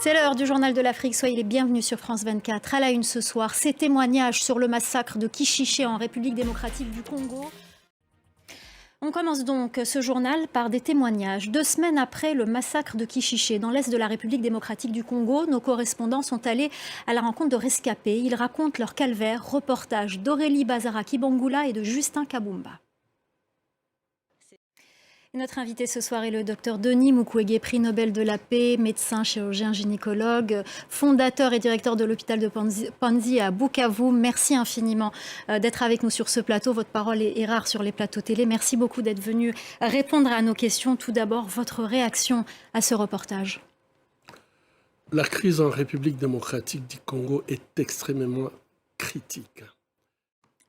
C'est l'heure du journal de l'Afrique. Soyez les bienvenus sur France 24. À la une ce soir, ces témoignages sur le massacre de Kichiché en République démocratique du Congo. On commence donc ce journal par des témoignages. 2 semaines après le massacre de Kichiché dans l'est de la République démocratique du Congo, nos correspondants sont allés à la rencontre de rescapés. Ils racontent leur calvaire. Reportage d'Aurélie Bazara-Kibangula et de Justin Kabumba. Notre invité ce soir est le docteur Denis Mukwege, prix Nobel de la paix, médecin, chirurgien, gynécologue, fondateur et directeur de l'hôpital de Panzi à Bukavu. Merci infiniment d'être avec nous sur ce plateau. Votre parole est rare sur les plateaux télé. Merci beaucoup d'être venu répondre à nos questions. Tout d'abord, votre réaction à ce reportage. La crise en République démocratique du Congo est extrêmement critique.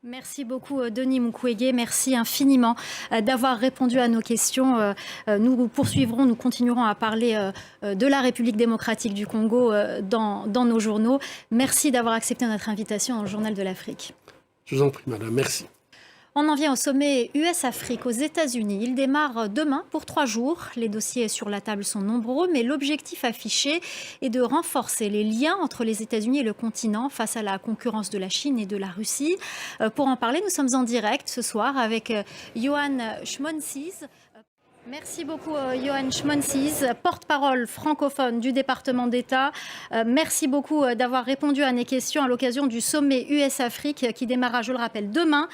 Merci beaucoup Denis Mukwege, merci infiniment d'avoir répondu à nos questions. Nous poursuivrons, nous continuerons à parler de la République démocratique du Congo dans nos journaux. Merci d'avoir accepté notre invitation dans le Journal de l'Afrique. Je vous en prie madame, merci. On en vient au sommet US-Afrique aux États-Unis. Il démarre demain pour 3 jours. Les dossiers sur la table sont nombreux, mais l'objectif affiché est de renforcer les liens entre les États-Unis et le continent face à la concurrence de la Chine et de la Russie. Pour en parler, nous sommes en direct ce soir avec Yohann Schmonsies. Merci beaucoup Yohann Schmonsies, porte-parole francophone du département d'État. Merci beaucoup d'avoir répondu à mes questions à l'occasion du sommet US-Afrique qui démarra, je le rappelle, demain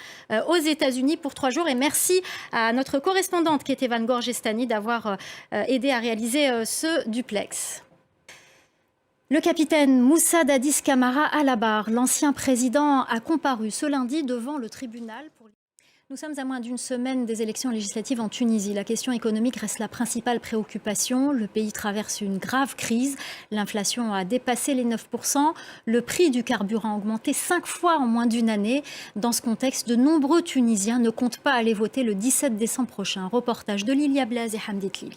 aux États-Unis pour 3 jours. Et merci à notre correspondante Ketevan Gorgestani d'avoir aidé à réaliser ce duplex. Le capitaine Moussa Dadis Camara à la barre, l'ancien président, a comparu ce lundi devant le tribunal pour... Nous sommes à moins d'une semaine des élections législatives en Tunisie. La question économique reste la principale préoccupation. Le pays traverse une grave crise. L'inflation a dépassé les 9%. Le prix du carburant a augmenté 5 fois en moins d'une année. Dans ce contexte, de nombreux Tunisiens ne comptent pas aller voter le 17 décembre prochain. Reportage de Lilia Blaise et Hamdet Lili.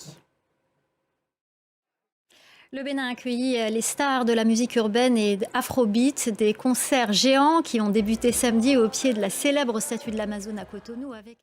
Le Bénin a accueilli les stars de la musique urbaine et afrobeat, des concerts géants qui ont débuté samedi au pied de la célèbre statue de l'Amazone à Cotonou avec...